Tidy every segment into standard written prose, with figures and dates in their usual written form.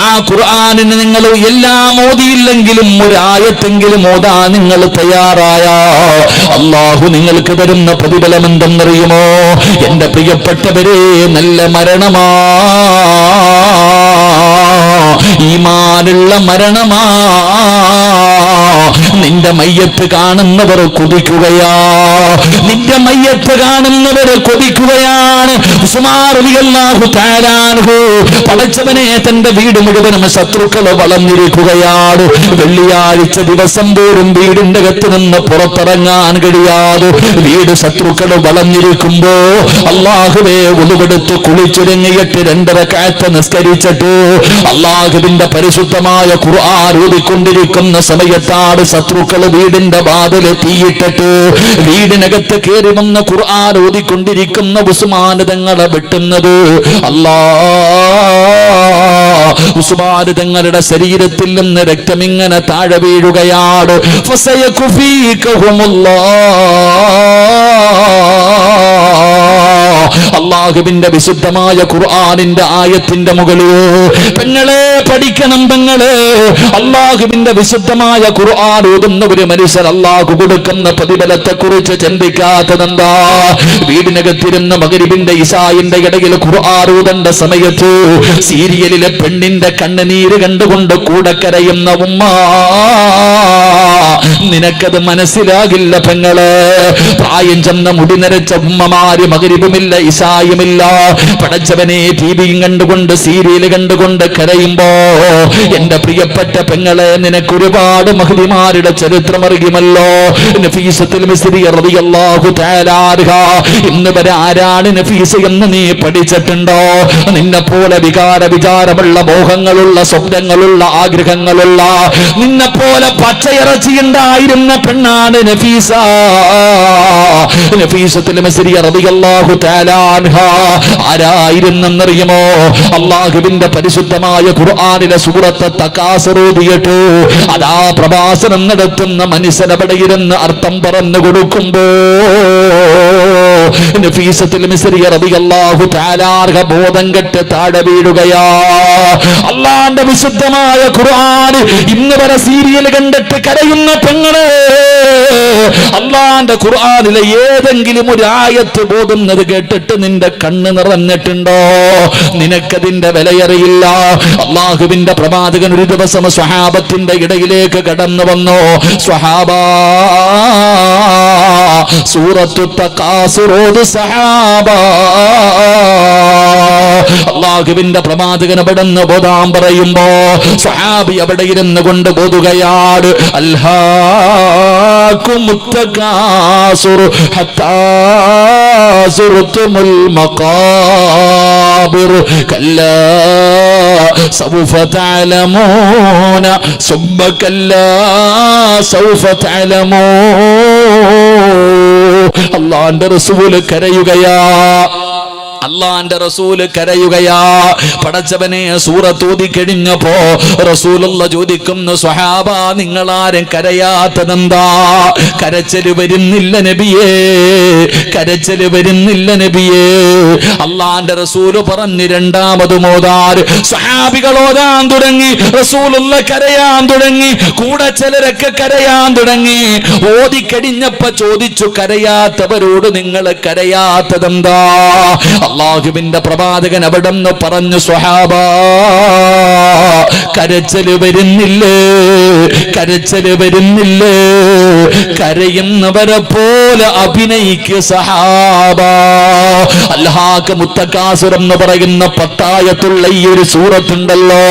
ആ ഖുർആനിന് നിങ്ങൾ എല്ലാം ഓതിയില്ലെങ്കിലും ഒരായത്തെങ്കിലും ഓതാൻ നിങ്ങൾ തയ്യാറായ അല്ലാഹു നിങ്ങൾക്ക് തരുന്ന പ്രതിഫലം എന്തെന്നറിയുമോ? എന്റെ പ്രിയപ്പെട്ടവരെ, നല്ല മരണമാ, ഈമാനുള്ള മരണമാ. നിന്റെ മയ്യത്ത് കാണുന്നവർ കൊതിക്കുകയാ, നിന്റെ മയ്യത്ത് കാണുന്നവർ കൊതിക്കുകയാണ്. ഉസ്മാൻ റളിയല്ലാഹു തആല അൻഹു പടച്ചവനെ, തന്റെ വീട് മുഴുവനും ശത്രുക്കൾ വളഞ്ഞിരിക്കുകയാണ്. വെള്ളിയാഴ്ച ദിവസം പോലും വീടിന്റെ അകത്ത് നിന്ന് പുറത്തിറങ്ങാൻ കഴിയാതെ വീട് ശത്രുക്കൾ വളഞ്ഞിരിക്കുമ്പോ അല്ലാഹുവേ ഉളുവെടുത്ത് കുളിച്ചൊരുങ്ങിയിട്ട് 2 റക്അത്ത് നിസ്കരിച്ചിട്ട് അല്ലാഹുവിന്റെ പരിശുദ്ധമായ ഖുർആൻ ഓതിക്കൊണ്ടിരിക്കുന്ന സമയത്താണ് ശത്രുക്കൾ വീടിന്റെ വാതിൽ തീയിട്ടിട്ട് വീടിനകത്ത് കയറി വന്ന് ഖുർആൻ ഓതിക്കൊണ്ടിരിക്കുന്ന ഉസ്മാൻ തങ്ങളെ വെട്ടുന്നത്. ഉസ്മാൻ തങ്ങളുടെ ശരീരത്തിൽ നിന്ന് രക്തമിങ്ങനെ താഴെ വീഴുകയാണ്. അല്ലാഹുവിന്റെ വിശുദ്ധമായ ഖുർആനിന്റെ ആയത്തിന്റെ മുകളിൽ പെങ്ങളെ പഠിക്കണം. പെങ്ങളെ, അല്ലാഹുവിന്റെ വിശുദ്ധമായ ഖുർആൻ ഓതുന്ന ഒരു മനുഷ്യൻ അല്ലാഹു കൊടുക്കുന്ന പ്രതിഫലത്തെ കുറിച്ച് ചിന്തിക്കാത്തതെന്താ? വീടിനകത്തിരുന്ന് മഗ്‌രിബിന്റെ ഇശായിന്റെ ഇടയിൽ ഖുർആൻ ഓതേണ്ട സമയത്ത് സീരിയലിലെ പെണ്ണിന്റെ കണ്ണുനീര് കണ്ടുകൊണ്ട് കൂടെ കരയുന്ന ഉമ്മ, നിനക്കത് മനസ്സിലാകില്ല പെങ്ങളെ. പ്രായം ചെന്ന മുടി നരച്ച ഉമ്മമാര് മഗ്‌രിബുമില്ല ഇശായുമില്ല, പടച്ചവനെ ടിവിയും കണ്ടുകൊണ്ട് സീരിയൽ കണ്ടുകൊണ്ട് കരയുമ്പോ എന്റെ പ്രിയപ്പെട്ട പെങ്ങളെ, നിനക്ക് ഒരുപാട് മഹദിമാരുടെ ചരിത്രം അറിയുമല്ലോ. നഫീസത്തുൽ മിസ്രി റളിയല്ലാഹു തആല അൻഹ, ഇന്ന് വരെ ആരാണ് നഫീസ എന്ന് നീ പഠിച്ചിട്ടുണ്ടോ? നിന്നെ പോലെ വിചാരമുള്ള മോഹങ്ങളുള്ള സ്വപ്നങ്ങളുള്ള ആഗ്രഹങ്ങളുള്ള നിന്നെ പോലെ പച്ചയിറച്ചിയുണ്ടായിരുന്ന പെണ്ണാണ് നഫീസ. നഫീസത്തുൽ മിസ്രി റളിയല്ലാഹു തആല അൻഹ ആരായിരുന്നെന്നറിയുമോ? അല്ലാഹുവിന്റെ പരിശുദ്ധമായ ഖുർആനിലെ സൂറത്ത് തകാസുർ ഓതിയിട്ട് അതാ പ്രഭാഷണം നടത്തുന്ന മനുഷ്യനവിടെ ഇരുന്ന് അർത്ഥം പറഞ്ഞു കൊടുക്കുമ്പോ നഫീസത്തുൽ മിസ്രി റളിയല്ലാഹു തആല അൻഹ ബോധം കെട്ട് താഴെ വീഴുകയാ. അല്ലാഹുവിന്റെ വിശുദ്ധമായ ഖുർആൻ ഇന്ന് വരെ സീരിയൽ കണ്ടിട്ട് കരയുന്ന പെങ്ങളെ, അല്ലാഹുവിന്റെ ഖുർആനിലെ ഏതെങ്കിലും ഒരു ആയത്ത് ബോധുന്നത് കേട്ടിട്ട് നിന്റെ കണ്ണ് നിറഞ്ഞിട്ടുണ്ടോ? നിനക്കതിന്റെ വിലയറിയില്ല. അല്ലാഹുവിന്റെ പ്രവാചകൻ ഒരു ദിവസം സ്വഹാബത്തിന്റെ ഇടയിലേക്ക് കടന്നു വന്നു. സ്വഹാബാ, സൂറത്തു തകാസുർ ഓതു സഹാബാ. അല്ലാഹുവിന്റെ പ്രവാചകൻ അവിടുന്ന് ബോധാൻ പറയുമ്പോ സ്വഹാബി അവിടെ ഇരുന്ന് കൊണ്ട് ബോധുകയാണ്. അൽഹാകുമുത് തകാസുർ ഹത്താ സുർതുമുൽ മഖാബിർ കല്ലാ സൗഫ തഅലമൂന സുമ്മ കല്ലാ സൗഫ തഅലമൂൻ. അല്ലാഹുവിന്റെ റസൂൽ കരയുകയാ. അല്ലാഹുവിന്റെ റസൂൽ കരയുകയാ. പടച്ചവനെ, സൂറത്ത് ഓതി കഴിഞ്ഞപ്പോ റസൂലുള്ളാഹി ചോദിക്കുന്നു, സ്വഹാബ, നിങ്ങൾ ആരും കരയാത്തതെന്താ? കരച്ചല് വരുന്നില്ല നബിയേ, കരച്ചല് വരുന്നില്ല നബിയേ. അല്ലാഹുവിന്റെ റസൂൽ പറഞ്ഞു രണ്ടാമത് മോദാർ. സ്വഹാബികൾ ഓതാൻ തുടങ്ങി, റസൂലുള്ളാഹി കരയാൻ തുടങ്ങി, കൂടെ ചിലരൊക്കെ കരയാൻ തുടങ്ങി. ഓതിക്കഴിഞ്ഞപ്പോ ചോദിച്ചു, കരയാത്തവരോട് നിങ്ങൾ കരയാത്തതെന്താ? അല്ലാഹുവിന്റെ പ്രവാചകൻ അവിടെന്ന് പറഞ്ഞു, സ്വഹാബാ, കരച്ചല് വരുന്നില്ലേ, കരച്ചല് വരുന്നില്ലേ, കരയുന്നവരെ പോലെ അഭിനയിക്ക് സഹാബാ. അൽഹാകുമുത് തകാസുർ എന്ന് പറയുന്ന 10 ആയത്തുള്ള ഈ ഒരു സൂറത്തുണ്ടല്ലോ,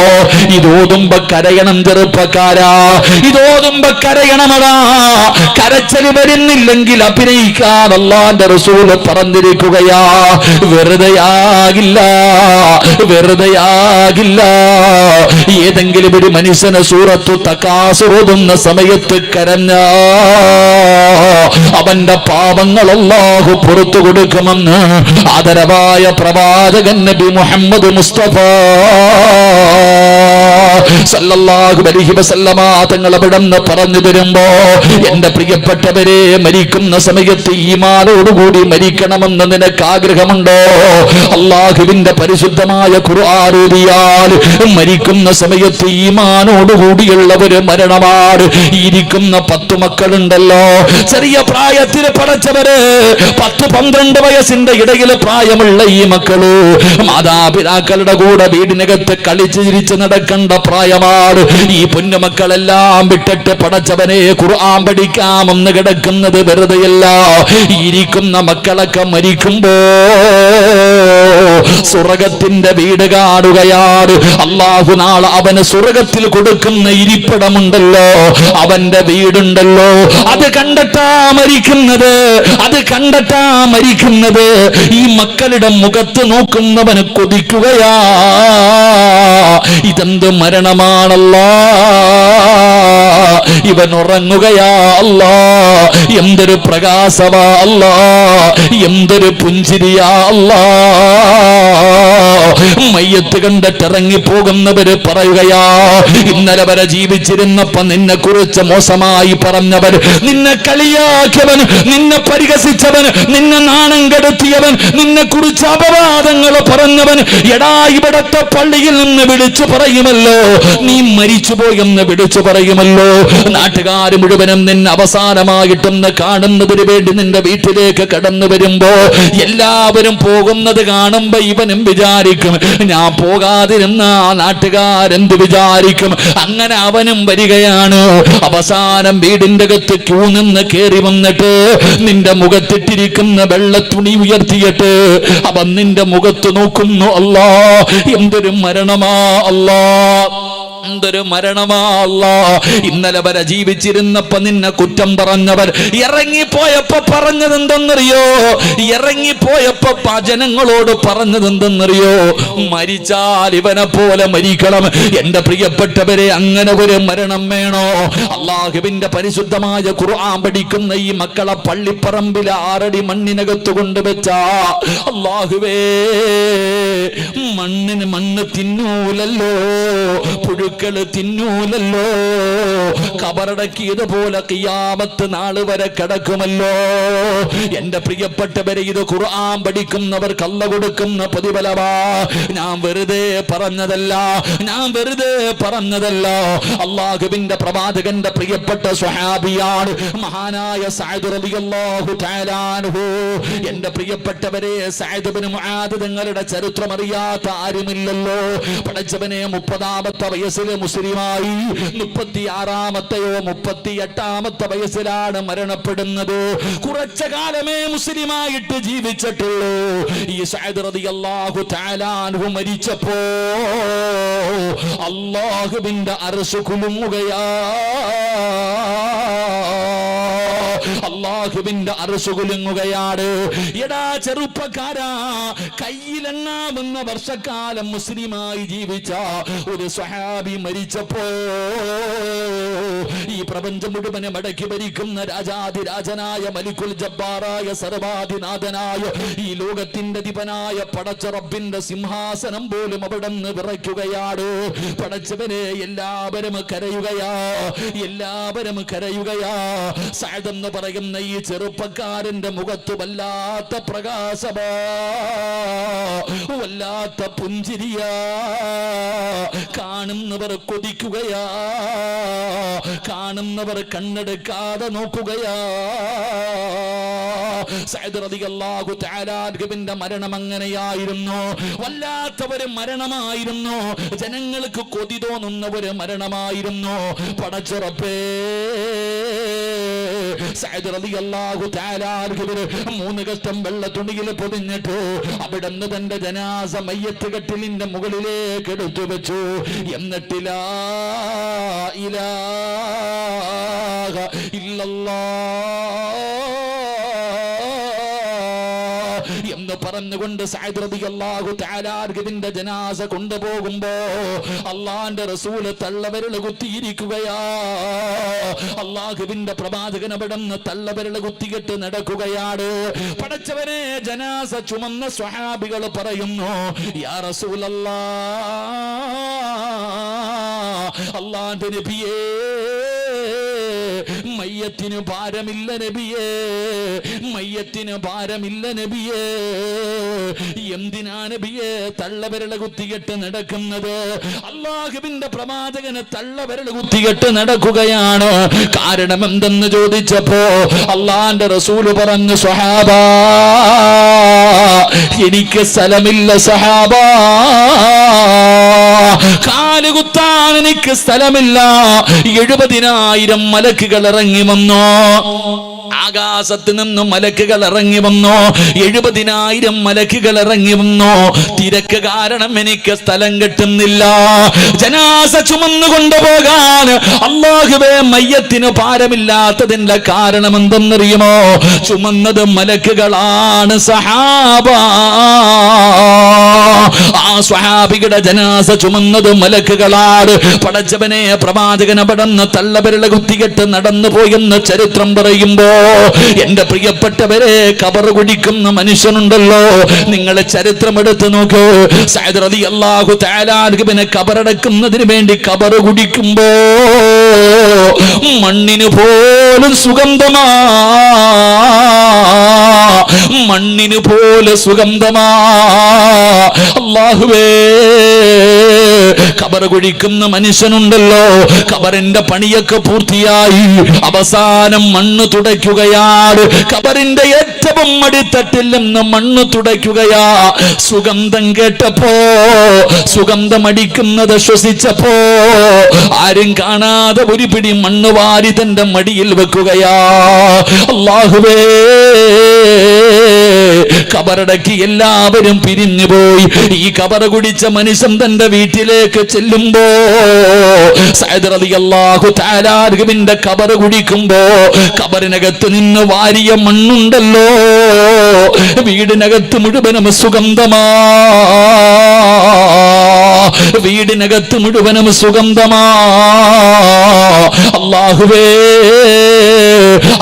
ഇതോതുമ്പോ കരയണം ചെറുപ്പക്കാരാ, ഇതോതുമ്പോ കരയണമടാ. കരച്ചല് വരുന്നില്ലെങ്കിൽ അഭിനയിക്കാൻ അല്ലാഹുവിന്റെ റസൂൽ പറഞ്ഞിരിക്കുകയാ. വെറുതെയാകില്ല, വെറുതെയാകില്ല. ഏതെങ്കിലും ഒരു മനുഷ്യനെ സൂറത്തു തകാസുർ ഓതുന്ന സമയത്ത് കരഞ്ഞ അവന്റെ പാപങ്ങൾ അല്ലാഹു പുറത്തു കൊടുക്കുമെന്ന് ആദരവായ പ്രവാചകൻ നബി മുഹമ്മദ് മുസ്തഫ സല്ലല്ലാഹു അലൈഹി വസല്ലമ തങ്ങൾ അവിടുന്ന് പറഞ്ഞു തരുമ്പോ, എന്റെ പ്രിയപ്പെട്ടവരെ, മരിക്കുന്ന സമയത്ത് ഈമാനോടുകൂടി മരിക്കണമെന്ന് നിനക്ക് ആഗ്രഹമുണ്ടോ? അല്ലാഹുവിന്റെ പരിശുദ്ധമായ ഖുർആൻ ഓതിയാൽ മരിക്കുന്ന സമയത്ത് ഈമാനോടുകൂടിയുള്ള ഒരു മരണമാണ്. ഇരിക്കുന്ന 10 മക്കളുണ്ടല്ലോ, ചെറിയ പ്രായത്തിൽ പടച്ചവര് 10-12 വയസ്സിന്റെ ഇടയിൽ പ്രായമുള്ള ഈ മക്കള് മാതാപിതാക്കളുടെ കൂടെ വീടിനകത്ത് കളിച്ച് ചിരിച്ച് നടക്കേണ്ട പ്രായമാണ്. ഈ പൊന്നുമക്കളെല്ലാം വിട്ടിട്ട് പടച്ചവനെ ഖുർആൻ പഠിക്കാമെന്ന് കിടക്കുന്നത് വെറുതെയല്ല. ഇരിക്കുന്ന മക്കളൊക്കെ മരിക്കുമ്പോ സ്വർഗത്തിന്റെ വീട് കാണുകയാണ്. അല്ലാഹു നാളെ അവന് സ്വർഗത്തിൽ കൊടുക്കുന്ന ഇരിപ്പിടമുണ്ടല്ലോ, അവന്റെ വീടുണ്ടല്ലോ, അത് കണ്ടിട്ടാ മരിക്കുന്നത്, അത് കണ്ടിട്ടാ മരിക്കുന്നത്. ഈ മക്കളുടെ മുഖത്ത് നോക്കുന്നവന് കൊതിക്കുകയാ, ഇതെന്ത് മരണമാണല്ലോ, ഇവൻ ഉറങ്ങുകയാ അല്ലാ, എന്തൊരു പ്രകാശമാ അല്ലാ, എന്തൊരു പുഞ്ചിരിയാ അല്ലാ. മയ്യത്ത് കണ്ടിട്ടിറങ്ങി പോകുന്നവര് പറയുകയാ, ഇന്നലെ വരെ ജീവിച്ചിരുന്നപ്പോ നിന്നെ കുറിച്ച് മോശമായി പറഞ്ഞവൻ, നിന്നെ കളിയാക്കിയവൻ, നിന്നെ പരിഹസിച്ചവൻ, നിന്നെ നാണം കെടുത്തിയവൻ, നിന്നെ കുറിച്ച് അപവാദങ്ങൾ പറഞ്ഞവൻ, എടാ ഇവിടത്തെ പള്ളിയിൽ നിന്ന് വിളിച്ചു പറയുമല്ലോ, നീ മരിച്ചുപോയെന്ന് വിളിച്ചു പറയുമല്ലോ. നാട്ടുകാർ മുഴുവനും നിന്നെ അവസാനമായിട്ടൊന്ന് കാണുന്നതിന് വേണ്ടി നിന്റെ വീട്ടിലേക്ക് കടന്നു വരുമ്പോ എല്ലാവരും പോകുന്നത് കാണുമ്പോ ഇവനും വിചാരിക്കും, ഞാൻ പോകാതിരുന്ന നാട്ടുകാരെന്ത് വിചാരിക്കും. അങ്ങനെ അവനും വരികയാണ്. അവസാനം വീടിന്റെ അകത്ത് ക്യൂ നിന്ന് കയറി വന്നിട്ട് നിന്റെ മുഖത്തിട്ടിരിക്കുന്ന വെള്ള തുണി ഉയർത്തിയിട്ട് അവൻ നിന്റെ മുഖത്ത് നോക്കുന്നു. അല്ലാ, എന്തൊരു മരണമാ അല്ലാ, എന്തൊരു മരണമാ അല്ലാ. ഇന്നലെ വരെ ജീവിച്ചിരുന്നപ്പോ നിന്നെ കുറ്റം പറഞ്ഞവർ ഇറങ്ങിപ്പോയപ്പോ പറഞ്ഞതെന്തെന്നറിയോ? ഇറങ്ങിപ്പോയപ്പോ ജനങ്ങളോട് പറഞ്ഞതെന്തെന്നറിയോ? മരിച്ചാൽ ഇവനെ പോലെ മരിക്കണം. എന്റെ പ്രിയപ്പെട്ടവരെ, അങ്ങനെ ഒരു മരണം വേണോ? അല്ലാഹുവിന്റെ പരിശുദ്ധമായ ഖുർആൻ പഠിക്കുന്ന ഈ മക്കളെ പള്ളിപ്പറമ്പിൽ 6 അടി മണ്ണിനകത്ത് കൊണ്ടുവച്ച അല്ലാഹുവേ, മണ്ണിന് മണ്ണ് തിന്നൂലല്ലോ, പുഴുക്കള് തിന്നൂലല്ലോ, കബറടക്കിയതുപോലെ ഖിയാമത്ത് നാൾ വരെ കിടക്കുമല്ലോ. എന്റെ പ്രിയപ്പെട്ടവരെ, ഇത് ഖുർആൻ പഠിക്കുന്നവർക്ക് അല്ലാഹു കൊടുക്കുന്ന പ്രതിഫലമാ. ഞാൻ വെറുതെ പറഞ്ഞതല്ല, ഞാൻ വെറുതെ പറഞ്ഞതല്ല. അല്ലാഹുവിന്റെ പ്രവാചകന്റെ പ്രിയപ്പെട്ട സ്വഹാബിയാണ് മഹാനായ സഅദ് റളിയല്ലാഹു തആല അൻഹു. എന്റെ പ്രിയപ്പെട്ടവരെ, സഅദ് ഇബ്നു മുആദ് തങ്ങളുടെ ചരിത്രം അറിയാത്ത ആരുമില്ലല്ലോ. പടച്ചവനെ, 30ാമത്തെ വയസ്സിൽ മുസ്ലിമായി, 36ാമത്തെയോ 38ാമത്തെ വയസ്സിലാണ് മരണപ്പെടുന്നത്. കുറച്ചു കാലമേ മുസ്ലിമായിട്ട് ജീവിച്ചിട്ടുള്ളൂ. ഈ സഅദ് റളിയല്ലാഹു തആല അൻഹു മരിച്ചപ്പോ അല്ലാഹുവിന്റെ അർശ് കുലുങ്ങുകയാ, അല്ലാഹുവിന്റെ അർശ് കുലുങ്ങുകയാണ്. എടാ ചെറുപ്പക്കാരാ, കയ്യിലെണ്ണാവുന്ന വർഷക്കാലം മുസ്ലിമായി ജീവിച്ച ഒരു സ്വഹാബി മരിച്ചപ്പോ ഈ പ്രപഞ്ചം മുഴുവനെ മടക്കി ഭരിക്കുന്ന രാജാതിരാജനായ മലിക്കുൽ ജബ്ബാറായ സർവാധിനാഥനായ ഈ ലോകത്തിന്റെ അധിപനായ പടച്ച റബ്ബിന്റെ സിംഹാസനം പോലും അവിടെ നിന്ന് വിറയ്ക്കുകയാണ്. പടച്ചവനെ, എല്ലാവരും കരയുകയാ, എല്ലാവരും കരയുകയാ. സഅദ് എന്ന് പറയുന്ന ഈ ചെറുപ്പക്കാരന്റെ മുഖത്ത് വല്ലാത്ത പ്രകാശമാ, വല്ലാത്ത പുഞ്ചിരിയാ. കാണുന്നവർ കൊതിക്കുകയാ, കാണുന്നവർ കണ്ണെടുക്കാതെ നോക്കുകയാ. സഅദ് റളിയല്ലാഹു തആല അൻഹുവിന്റെ മരണം അങ്ങനെയായിരുന്നു. വല്ലാത്ത ഒരു മരണമായിരുന്നു, ജനങ്ങൾക്ക് കൊതി തോന്നുന്ന ഒരു മരണമായിരുന്നു. പടച്ച റബ്ബേ, സഅദ് റളിയല്ലാഹു തആല അൻഹുവിനെ 3 കഷ്ടം വെള്ള തുണിയിൽ പൊതിഞ്ഞിട്ട് അവിടുന്ന് തന്റെ ജനാസ മയ്യത്ത് കട്ടിലിന്റെ മുകളിലേക്ക് എടുത്തു വെച്ചു. എന്നിട്ട് ലാ ഇലാഹ ഇല്ലല്ലാഹ് എന്ന് പറഞ്ഞുകൊണ്ട് സഅദ് റളിയല്ലാഹു തആല അൻഹുവിന്റെ ജനാസ കൊണ്ടുപോകുമ്പോ അല്ലാഹുവിന്റെ റസൂൽ തള്ളവിരൽ കുത്തിയിരിക്കുകയാ. അല്ലാഹുവിന്റെ പ്രവാചകൻ അവിടുന്ന് തള്ളവിരൽ കുത്തിയിട്ട് നടക്കുകയാണ്. പടച്ചവനെ, ജനാസ ചുമന്ന സ്വഹാബികൾ പറയുന്നു, യാ റസൂലല്ലാഹ്, അല്ലാഹുവിന്റെ നബിയേ, മയ്യത്തിന് ഭാരമില്ല നബിയേ, മയ്യത്തിന് ഭാരമില്ല നബിയേ. എന്തിനാ നബിയേ തള്ളവിരൽ കുത്തികെട്ട് നടക്കുന്നത്? അല്ലാഹുവിന്റെ പ്രവാചകന് തള്ളവിരൽ കുത്തികെട്ട് നടക്കുകയാണ്. കാരണം എന്തെന്ന് ചോദിച്ചപ്പോ അല്ലാഹുവിന്റെ റസൂല് പറഞ്ഞു, സ്വഹാബാ, എനിക്ക് സ്ഥലമില്ല സഹാബാ, കാലുകുത്താൻ എനിക്ക് സ്ഥലമില്ല. 70,000 മലക്കുകൾ ഇറങ്ങി വന്നു, ആകാശത്ത് നിന്ന് മലക്കുകൾ ഇറങ്ങി വന്നു, 70,000 മലക്കുകൾ ഇറങ്ങി വന്നു. തിരക്ക് കാരണം എനിക്ക് സ്ഥലം കിട്ടുന്നില്ല. ജനാസ ചുമന്നു കൊണ്ടുപോകാൻ അല്ലാഹുവേ മയ്യത്തിന് ഭാരമില്ലാത്തതിന്റെ കാരണം എന്തെന്നറിയുമോ? ചുമന്നത് മലക്കുകളാണ് സഹാബ. ആ സ്വഹാബിയുടെ ജനാസ ചുമന്നത് മലക്കുകളാണ്. പടച്ചവനെ, പ്രവാചകൻ അവിടുന്ന് തള്ളവിരൽ കുത്തികെട്ട് നടന്നു പോയെന്ന് ചരിത്രം പറയുമ്പോ, എന്റെ പ്രിയപ്പെട്ടവരെ, കബർ കുടിക്കുന്ന മനുഷ്യനുണ്ടല്ലോ, നിങ്ങൾ ചരിത്രം എടുത്ത് നോക്ക്. സഅദ് റളിയല്ലാഹു തആല അൻഹുവിനെ കബറടക്കുന്നതിന് വേണ്ടി കബർ കുടിക്കുമ്പോ മണ്ണിന് പോലും സുഗന്ധമാ, മണ്ണിന് പോലെ സുഗന്ധമാ. അല്ലാഹുവേ, കബർ കുഴിക്കുന്ന മനുഷ്യനുണ്ടല്ലോ, കബറിന്റെ പണിയൊക്കെ പൂർത്തിയായി, അവസാനം മണ്ണ് തുടയ്ക്കുകയാണ്. കബറിന്റെ ഏറ്റവും അടിത്തട്ടിൽ നിന്ന് മണ്ണ് തുടയ്ക്കുകയാ. സുഗന്ധം കേട്ടപ്പോ, സുഗന്ധമടിക്കുന്നത് ശ്വസിച്ചപ്പോ, ആരും കാണാതെ ഒരു പിടി മണ്ണ് വാരി തന്റെ മടിയിൽ വെക്കുകയാ. അല്ലാഹുവേ, കബറടക്കി എല്ലാവരും പിരിഞ്ഞു പോയി. ഈ കബർ കുടിച്ച മനുഷ്യൻ തന്റെ വീട്ടിലേക്ക് ചെല്ലുമ്പോ, സഅദ് റളിയല്ലാഹു തആല അൻഹുവിന്റെ കബർ കുടിക്കുമ്പോ, കബറിനകത്ത് നിന്ന് വാരിയ മണ്ണുണ്ടല്ലോ, വീടിനകത്ത് മുഴുവനും സുഗന്ധമാ, വീടിനകത്ത് മുഴുവനും സുഗന്ധമാ. അല്ലാഹുവേ,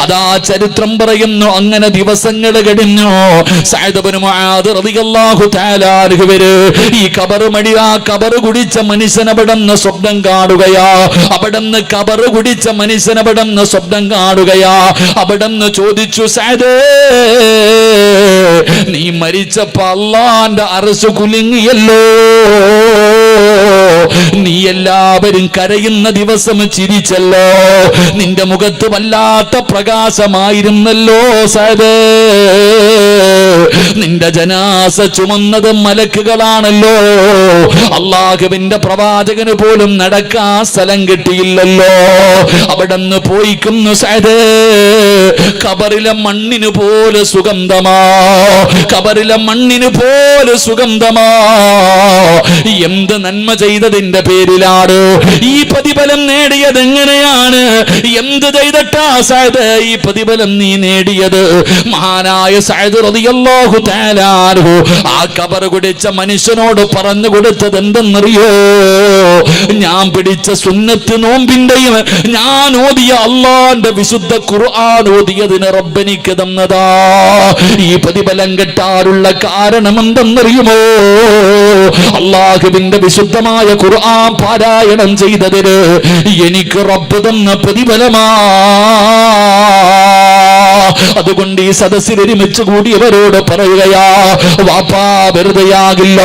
അതാ ചരിത്രം പറയുന്നു. അങ്ങനെ ദിവസങ്ങൾ കഴിഞ്ഞു. സഅദ് ഇബ്നു മുആദ് റളിയല്ലാഹു തആല അൻഹുവിന് ഈ കബറുമടി, ആ കബർ കുടിച്ച മനുഷ്യനവിടുന്ന് സ്വപ്നം കാണുകയാ. അവിടുന്ന് കബർ കുടിച്ച മനുഷ്യനവിടുന്ന് സ്വപ്നം കാണുകയാ. അവിടുന്ന് ചോദിച്ചു, സഅദേ, നീ മരിച്ചപ്പോ അല്ലാഹുവിന്റെ അർശ് കുലുങ്ങിയല്ലോ, നീ എല്ലാവരും കരയുന്ന ദിവസം ചിരിച്ചല്ലോ, നിന്റെ മുഖത്ത് വല്ലാത്ത പ്രകാശമായിരുന്നല്ലോ സഅദേ, നിന്റെ ജനാസ ചുമന്നത് മലക്കുകളാണല്ലോ, അല്ലാഹുവിന്റെ പ്രവാചകന് പോലും നടക്കാൻ സ്ഥലം കിട്ടിയില്ലല്ലോ. അവിടുന്ന് പോയിക്കുന്നു സഅദേ, കബറിലെ മണ്ണിന് പോലെ സുഗന്ധമാ, കബറിലെ മണ്ണിന് പോലെ സുഗന്ധമാ. എന്ത് നന്മ ചെയ്തതിന്റെ പേരിലാണ് ഈ പ്രതിഫലം നേടിയത്? എങ്ങനെയാണ്, എന്ത് ചെയ്തിട്ടാ സഅദ് ഈ പ്രതിഫലം നീ നേടിയത്? മഹാനായ സഅദ് റളിയല്ലാഹു തആല അൻഹു ആ കബർ കുടിച്ച മനുഷ്യനോട് പറഞ്ഞു കൊടുത്തത് എന്തെന്നറിയോ? ഞാൻ പിടിച്ച സുന്നത്ത് നോമ്പിന്റെയും ഞാൻ ഓതിയ അല്ലാഹുവിന്റെ വിശുദ്ധ ഖുർആൻ ഓതിയതിന് റബ്ബനിക്ക് തന്നതാ. ഈ പ്രതിഫലം കിട്ടാനുള്ള കാരണം എന്തെന്നറിയുമോ? അല്ലാഹുവിന്റെ വിശുദ്ധമായ ഖുർആൻ പാരായണം ചെയ്തതിന് എനിക്ക് റബ്ബ് തന്ന പ്രതിഫലമാ. അതുകൊണ്ട് ഈ സദസ്സിൽ ഒരുമിച്ച് കൂടിയവരോട് പറയുകയാ, വാപ്പാ വെറുതെയാകില്ല.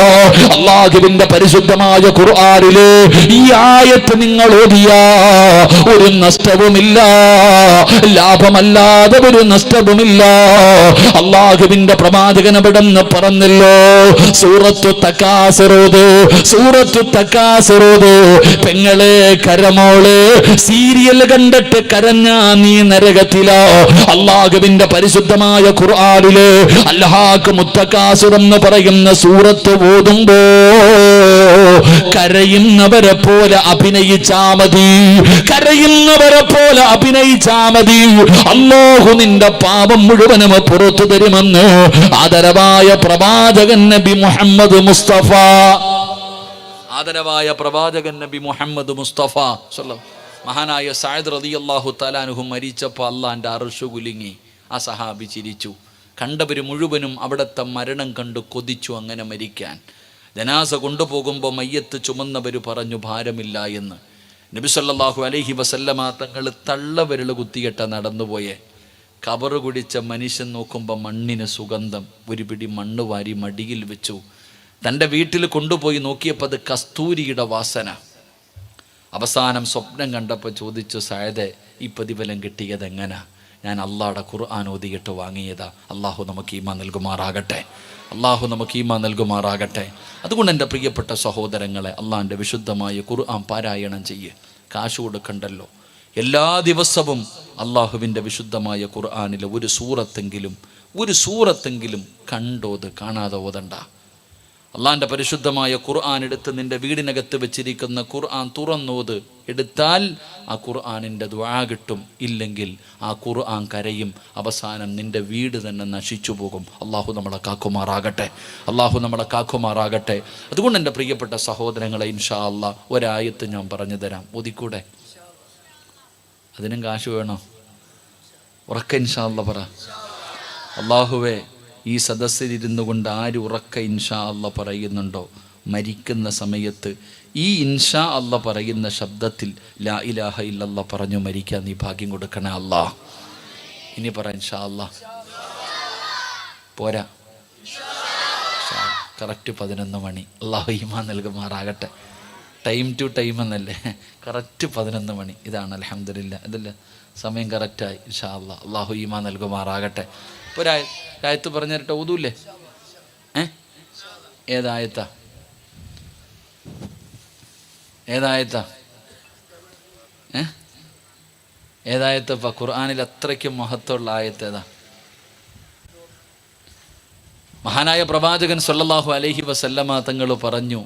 അല്ലാഹുവിന്റെ പരിശുദ്ധമായ ഖുർആനിലെ ഈ ആയത്ത് നിങ്ങൾ ഓതിയാ ഒരു നഷ്ടവുമില്ല, ലാഭമല്ലാതെ ഒരു നഷ്ടവുമില്ല. അല്ലാഹുവിന്റെ പ്രവാചകൻ അവിടുന്ന് പറഞ്ഞല്ലോ, സൂറത്തു തകാസുറൂദ്, സൂറത്തു തകാസുറൂദ്, പെങ്ങളെ കരമോള് സീരിയൽ കണ്ടിട്ട് കരഞ്ഞാ നീ നരകത്തിലാ. അല്ലാഹുവിന്റെ പരിശുദ്ധമായ ഖുർആനിലെ അൽഹാഖ് മുത്തകാസുർ എന്ന് പറയുന്ന സൂറത്ത് ഓതുമ്പോ കരയുന്നവരെ പോലെ അഭിനയിച്ചാ മതി, കരയുന്നവരെ പോലെ അഭിനയിച്ചാ മതി. അല്ലാഹു നിന്റെ പാപം മുഴുവനും പുറത്തു തരുമെന്ന് ആദരവായ പ്രവാചകൻ നബി മുഹമ്മദ് മുസ്തഫ, ആദരവായ പ്രവാചകൻ നബി മുഹമ്മദ് മുസ്തഫ മഹാനായ സഅദ് റളിയല്ലാഹു തആല അൻഹു മരിച്ചപ്പോൾ അല്ലാഹുവിന്റെ അർശ് കുലുങ്ങി. ആ സഹാബി ചിരിച്ചു. കണ്ടവർ മുഴുവനും അവിടുത്തെ മരണം കണ്ടു കൊതിച്ചു അങ്ങനെ മരിക്കാൻ. ജനാസ കൊണ്ടുപോകുമ്പോൾ മയ്യത്ത് ചുമന്നവർ പറഞ്ഞു ഭാരമില്ല എന്ന്. നബി സല്ലല്ലാഹു അലൈഹി വസല്ലമ തങ്ങൾ തള്ളവിരൽ കുത്തിയിട്ട നടന്നുപോയെ. കബറ് കുടിച്ച മനുഷ്യൻ നോക്കുമ്പോൾ മണ്ണിന് സുഗന്ധം. ഒരു പിടി മണ്ണ് വാരി മടിയിൽ വെച്ചു. തൻ്റെ വീട്ടിൽ കൊണ്ടുപോയി നോക്കിയപ്പോൾ അത് കസ്തൂരിയുടെ വാസന. അവസാനം സ്വപ്നം കണ്ടപ്പോൾ ചോദിച്ചു, സഅദേ, ഈ പ്രതിഫലം കിട്ടിയത് എങ്ങനെ? ഞാൻ അള്ളാഹുടെ ഖുർആൻ ഓതിയിട്ട് വാങ്ങിയതാ. അള്ളാഹു നമുക്ക് ഈമാൻ നൽകുമാറാകട്ടെ. അള്ളാഹു നമുക്ക് ഈമാൻ നൽകുമാറാകട്ടെ. അതുകൊണ്ട് എൻ്റെ പ്രിയപ്പെട്ട സഹോദരങ്ങളെ, അള്ളാഹിൻ്റെ വിശുദ്ധമായ ഖുർആൻ പാരായണം ചെയ്യ്. കാശ് കൊടുക്കണ്ടല്ലോ. എല്ലാ ദിവസവും അള്ളാഹുവിൻ്റെ വിശുദ്ധമായ ഖുർആനിലെ ഒരു സൂറത്തെങ്കിലും കണ്ടോത്, കാണാതെ ഓതണ്ട. അള്ളാഹിൻ്റെ പരിശുദ്ധമായ ഖുർആൻ എടുത്ത് നിൻ്റെ വീടിനകത്ത് വെച്ചിരിക്കുന്ന ഖുർആൻ തുറന്നോത്. എടുത്താൽ ആ ഖുർആനിൻ്റെ ദുആ കിട്ടും. ഇല്ലെങ്കിൽ ആ ഖുർആൻ കരയും. അവസാനം നിൻ്റെ വീട് തന്നെ നശിച്ചു പോകും. അള്ളാഹു നമ്മളെ കാക്കുമാറാകട്ടെ. അള്ളാഹു നമ്മളെ കാക്കുമാറാകട്ടെ. അതുകൊണ്ട് എൻ്റെ പ്രിയപ്പെട്ട സഹോദരങ്ങളെ, ഇൻഷാ അള്ളാഹ് ഒരായത്ത് ഞാൻ പറഞ്ഞു തരാം. ഓതിക്കൂടെ? അതിനും കാശ് വേണോ? ഉറക്ക ഇൻഷാ അള്ളാഹ് പറ. അള്ളാഹുവേ, ഈ സദസ്സിലിരുന്നു കൊണ്ട് ആര് ഉറക്ക ഇൻഷാ അള്ളാഹ് പറയുന്നുണ്ടോ, മരിക്കുന്ന സമയത്ത് ഈ ഇൻഷാ അള്ളാഹ് പറയുന്ന ശബ്ദത്തിൽ ലാ ഇലാഹ ഇല്ലല്ലാഹ് പറഞ്ഞു മരിക്കാൻ നീ ഭാഗ്യം കൊടുക്കണേ അള്ളാഹ്. ഇനി പറ ഇൻഷാ അള്ളാഹ്. പോരാ, കറക്റ്റ് 11 മണി. അള്ളാഹു ഈമാൻ നൽകുമാറാകട്ടെ. ടൈം ടു ടൈം എന്നല്ലേ, കറക്റ്റ് 11 മണി. ഇതാണ് അൽഹംദുലില്ലാ, ഇതല്ലേ സമയം കറക്റ്റായി. ഇൻഷാ അള്ളാഹ്. അള്ളാഹു ഈമാൻ നൽകുമാറാകട്ടെ. ഇപ്പോൾ ഒരായത്ത് പറഞ്ഞു തരട്ടെ, ഓതൂല്ലേ? ഏതായത്താ? ഏതായത്തപ്പാ ഖുർആനിൽ അത്രയ്ക്കും മഹത്വമുള്ള ആയത്ത് ഏതാ? മഹാനായ പ്രവാചകൻ സല്ലല്ലാഹു അലൈഹി വസല്ലമ തങ്ങൾ പറഞ്ഞു,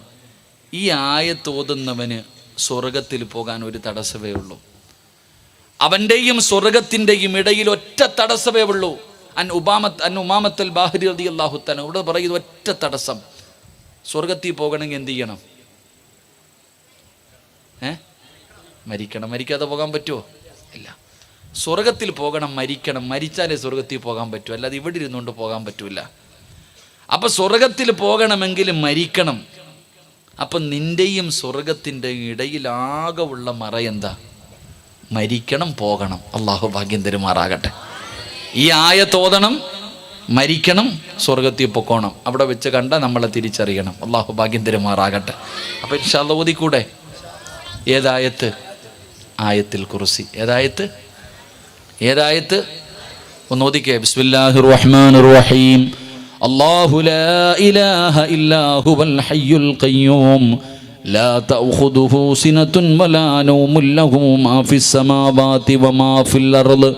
ഈ ആയത്ത് ഓതുന്നവന് സ്വർഗത്തിൽ പോകാൻ ഒരു തടസ്സമേ ഉള്ളൂ. അവൻ്റെയും സ്വർഗത്തിൻ്റെയും ഇടയിൽ ഒറ്റ തടസ്സമേ ഉള്ളൂ. ഉമാമത്തുൽ ബാഹിരി റളിയല്ലാഹു തആല ഇവിടെ പറയുന്നത് ഒറ്റ തടസ്സം. സ്വർഗത്തിൽ പോകണമെങ്കിൽ എന്ത് ചെയ്യണം? മരിക്കണം. മരിക്കാതെ പോകാൻ പറ്റുമോ? ഇല്ല. സ്വർഗത്തിൽ പോകണം, മരിക്കണം. മരിച്ചാലേ സ്വർഗത്തിൽ പോകാൻ പറ്റൂ, അല്ലാതെ ഇവിടെ ഇരുന്നുകൊണ്ട് പോകാൻ പറ്റൂല. അപ്പം സ്വർഗത്തിൽ പോകണമെങ്കിൽ മരിക്കണം. അപ്പം നിൻ്റെയും സ്വർഗത്തിൻ്റെയും ഇടയിലാകെ ഉള്ള മറ എന്താ? മരിക്കണം, പോകണം. അള്ളാഹു ഭാഗ്യം തരുമാറാകട്ടെ. ഈ ആയത്ത് ഓതണം, മരിക്കണം, സ്വർഗത്തിൽ പൊക്കോണം. അവിടെ വെച്ച് കണ്ട നമ്മളെ തിരിച്ചറിയണം. അള്ളാഹു ഭാഗ്യം തരുമാറാകട്ടെ. അപ്പം ഇൻഷാ അല്ലാഹ് ഓതിക്കൂടെ? ഏതായത്ത്? ആയത്തുൽ കുർസി. ഏതായത്ത്? ഒന്ന് ഓതിക്കേ. ബിസ്മില്ലാഹിർ റഹ്മാനിർ റഹീം. അല്ലാഹു ലാ ഇലാഹ ഇല്ലാ ഹുവൽ ഹയ്യുൽ ഖയ്യൂം ലാ തഅഖുദുഹു സിനത്തുൻ വലാ നൗമുൻ ലഹു മാ ഫിസ് സമാവാതി വമാ ഫിൽ അർള്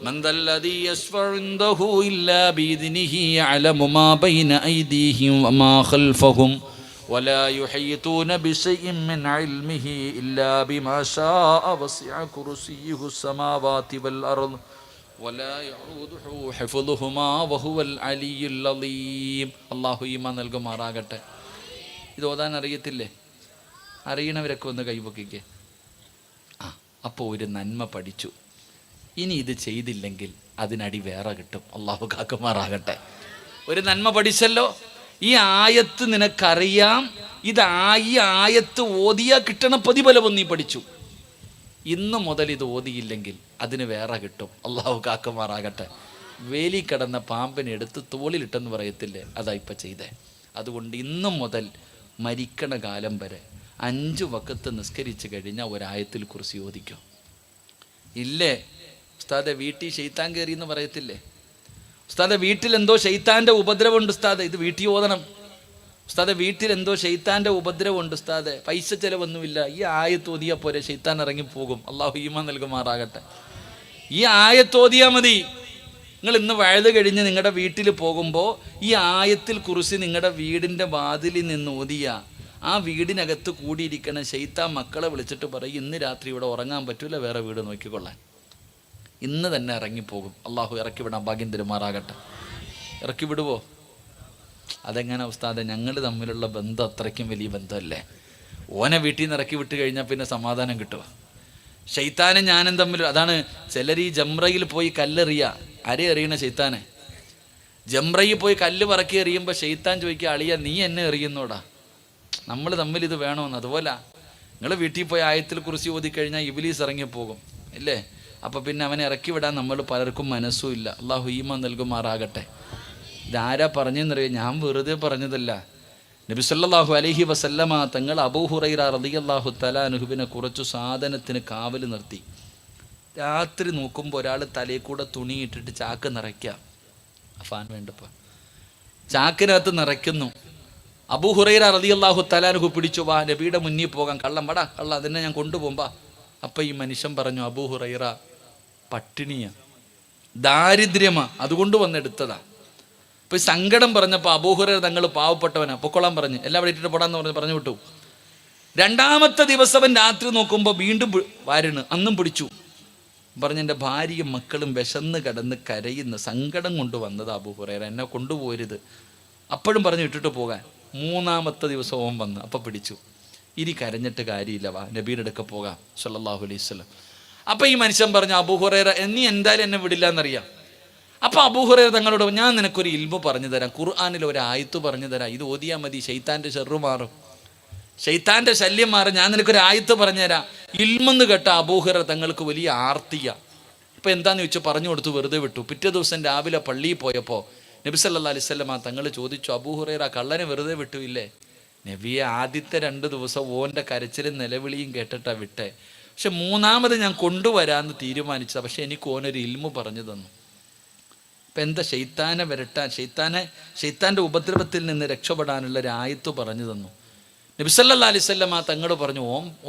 من ذا الذي يشفع عنده إلا بإذنه يعلم ما بين أيديهم وما خلفهم ولا يحيطون بشيء من علمه إلا بما شاء وسع كرسيه السماوات والأرض ولا يعوده حفظهما وهو العلي العظيم. അല്ലാഹു ഈമാൻ നൽകുമാറാകട്ടെ. ഇത് ഓതാൻ അറിയത്തില്ലേ? അറിയണവരൊക്കെ ഒന്ന് കൈപൊക്കിക്കേ. അപ്പോൾ ഒരു നന്മ പഠിച്ചു. ഇനി ഇത് ചെയ്തില്ലെങ്കിൽ അതിനടി വേറെ കിട്ടും. അള്ളാഹു കാക്കുമാറാകട്ടെ. ഒരു നന്മ പഠിച്ചല്ലോ. ഈ ആയത്ത് നിനക്കറിയാം. ഈ ആയത്ത് ഓതിയാ കിട്ടണ പ്രതിഫലവും നീ പഠിച്ചു. ഇന്നു മുതൽ ഇത് ഓതിയില്ലെങ്കിൽ അതിന് വേറെ കിട്ടും. അള്ളാഹു കാക്കുമാറാകട്ടെ. വേലി കടന്ന പാമ്പിനെ എടുത്ത് തോളിലിട്ടെന്ന് പറയത്തില്ലേ, അതാ ഇപ്പം ചെയ്തേ. അതുകൊണ്ട് ഇന്നു മുതൽ മരിക്കണ കാലം വരെ 5 വഖത്ത് നിസ്കരിച്ച് കഴിഞ്ഞാൽ ഒരായത്തിൽ കുർസി ഓതിക്കും. ഇല്ലേ ഉസ്താദെ, വീട്ടിൽ ശൈത്താൻ കയറി എന്ന് പറയത്തില്ലേ? ഉസ്താദെ, വീട്ടിൽ എന്തോ ശൈത്താൻ്റെ ഉപദ്രവമുണ്ട് ഉസ്താദെ, ഇത് വീട്ടിൽ ഓതണം. ഉസ്താദെ, വീട്ടിൽ എന്തോ ശൈത്താൻ്റെ ഉപദ്രവമുണ്ട് ഉസ്താദെ, പൈസ ചിലവൊന്നുമില്ല, ഈ ആയത്ത് ഓതിയാൽ പോരെ, ശൈത്താൻ ഇറങ്ങിപ്പോകും. അള്ളാഹു ഈമാൻ നൽകുമാറാകട്ടെ. ഈ ആയത്ത് ഓതിയാൽ മതി. നിങ്ങൾ ഇന്ന് വഴുത് കഴിഞ്ഞ് നിങ്ങളുടെ വീട്ടിൽ പോകുമ്പോൾ ഈ ആയത്തിൽ കുറിച്ച് നിങ്ങളുടെ വീടിൻ്റെ വാതിലിൽ നിന്ന് ഓതിയ ആ വീടിനകത്ത് കൂടിയിരിക്കണ ശൈത്താൻ മക്കളെ വിളിച്ചിട്ട് പറയും, ഇന്ന് രാത്രി ഇവിടെ ഉറങ്ങാൻ പറ്റൂല, വേറെ വീട് നോക്കിക്കൊള്ളാൻ. ഇന്ന് തന്നെ ഇറങ്ങിപ്പോകും. അള്ളാഹു ഇറക്കി വിടാൻ ഭാഗ്യം തരുമാറാകട്ടെ. ഇറക്കി വിടുവോ? അതെങ്ങനെ ഉസ്താദെ, ഞങ്ങൾ തമ്മിലുള്ള ബന്ധം അത്രയ്ക്കും വലിയ ബന്ധമല്ലേ? ഓനെ വീട്ടിൽ നിന്ന് ഇറക്കി വിട്ട് കഴിഞ്ഞാൽ പിന്നെ സമാധാനം കിട്ടുമോ? ശൈത്താനും ഞാനും തമ്മിൽ അതാണ്. ചിലർ ഈ ജംറയിൽ പോയി കല്ലെറിയുക. ആരെ എറിയണ? ശൈത്താനെ. ജംറയിൽ പോയി കല്ല് പറക്കി എറിയുമ്പോൾ ശൈത്താൻ ചോദിക്കുക, അളിയ നീ എന്നെ എറിയുന്നോടാ, നമ്മൾ തമ്മിൽ ഇത് വേണമെന്ന്. അതുപോലെ നിങ്ങൾ വീട്ടിൽ പോയി ആയത്തിൽ കുറിച്ച് ഓതിക്കഴിഞ്ഞാൽ ഇബ്ലീസ് ഇറങ്ങിപ്പോകും ഇല്ലേ? അപ്പോൾ പിന്നെ അവനെ ഇറക്കി വിടാൻ നമ്മൾ പലർക്കും മനസ്സും ഇല്ല. അള്ളാഹു ഈമാൻ നൽകുമാറാകട്ടെ. ഇതാരാ പറഞ്ഞെന്നറിയാം? ഞാൻ വെറുതെ പറഞ്ഞതല്ല. നബി സല്ലല്ലാഹു അലൈഹി വസല്ലമ തങ്ങൾ അബൂ ഹുറൈറ റളിയല്ലാഹു തആല അൻഹുവിനെ കുറച്ചു സാധനത്തിന് കാവൽ നിർത്തി. രാത്രി നോക്കുമ്പോൾ ഒരാൾ തലയിൽ കൂടെ തുണി ഇട്ടിട്ട് ചാക്ക് നിറയ്ക്കുക. ഫാൻ വേണ്ടപ്പോൾ ചാക്കിനകത്ത് നിറയ്ക്കുന്നു. അബൂ ഹുറൈറ റളിയല്ലാഹു തആല അൻഹു പിടിച്ചു, വാ നബിയുടെ മുന്നിൽ പോകാൻ. കള്ളം വടാ കള്ള, അതിനെ ഞാൻ കൊണ്ടുപോകുമ്പോൾ. അപ്പം ഈ മനുഷ്യൻ പറഞ്ഞു, അബൂ ഹുറൈറ പട്ടിണിയാ, ദാരിദ്ര്യമാ, അതുകൊണ്ട് വന്നെടുത്തതാ. അപ്പോൾ ഈ സങ്കടം പറഞ്ഞപ്പോൾ അബൂ ഹുറൈറ തങ്ങൾ പാവപ്പെട്ടവനാ, പൊക്കോളാൻ പറഞ്ഞ് എല്ലാം ഇട്ടിട്ട് പോടാന്ന് പറഞ്ഞു വിട്ടു. രണ്ടാമത്തെ ദിവസം രാത്രി നോക്കുമ്പോൾ വീണ്ടും വാരുണ്, അന്നും പിടിച്ചു. പറഞ്ഞ് എൻ്റെ ഭാര്യയും മക്കളും വിശന്ന് കിടന്ന് കരയുന്ന സങ്കടം കൊണ്ട് വന്നത് അബൂ ഹുറൈറ, എന്നെ കൊണ്ടുപോരുത്. അപ്പോഴും പറഞ്ഞു ഇട്ടിട്ട് പോകാൻ. മൂന്നാമത്തെ ദിവസം ഓൻ വന്ന്, അപ്പം പിടിച്ചു. ഇനി കരഞ്ഞിട്ട് കാര്യമില്ല, വാ നബിയുടെ അടുക്ക പോകാം സല്ലല്ലാഹു അലൈഹി വസല്ലം. അപ്പം ഈ മനുഷ്യൻ പറഞ്ഞു, അബൂ ഹുറൈറ നീ എന്തായാലും എന്നെ വിടില്ല എന്നറിയാം. അപ്പം അബൂ ഹുറൈറ തങ്ങളോട്, ഞാൻ നിനക്കൊരു ഇൽമു പറഞ്ഞു തരാം, ഖുർആനിൽ ഒരു ആയത്ത് പറഞ്ഞു തരാം, ഇത് ഓതിയാൽ മതി, ശൈത്താൻ്റെ ഷർറ് മാറും, ശൈത്താൻ്റെ ശല്യം മാറും, ഞാൻ നിനക്കൊരു ആയത്ത് പറഞ്ഞു തരാം. ഇൽമെന്ന് കേട്ട അബൂ ഹുറൈറ തങ്ങൾക്ക് വലിയ ആർത്തിയ. ഇപ്പം എന്താണെന്ന് ചോദിച്ചാൽ പറഞ്ഞു കൊടുത്ത് വെറുതെ വിട്ടു. പിറ്റേ ദിവസം രാവിലെ പള്ളിയിൽ പോയപ്പോൾ നബി സല്ലല്ലാഹു അലൈഹി വസല്ലം തങ്ങൾ ചോദിച്ചു, അബൂ ഹുറൈറ കള്ളനെ വെറുതെ വിട്ടുമില്ലേ? നബിയെ ആദ്യത്തെ 2 ദിവസം ഓൻ്റെ കരച്ചിലും നിലവിളിയും കേട്ടിട്ടാണ് വിട്ടേ, പക്ഷെ മൂന്നാമത് ഞാൻ കൊണ്ടുവരാമെന്ന് തീരുമാനിച്ചതാണ്, പക്ഷെ എനിക്ക് ഓനൊരു ഇൽമു പറഞ്ഞു തന്നു. ഇപ്പം എന്താ? ശൈത്താനെ വരട്ടാൻ, ശൈത്താൻ്റെ ഉപദ്രവത്തിൽ നിന്ന് രക്ഷപ്പെടാനുള്ള ഒരു ആയത്ത് പറഞ്ഞു തന്നു. നബി സല്ലല്ലാഹു അലൈഹി വസല്ലം തങ്ങൾ പറഞ്ഞു,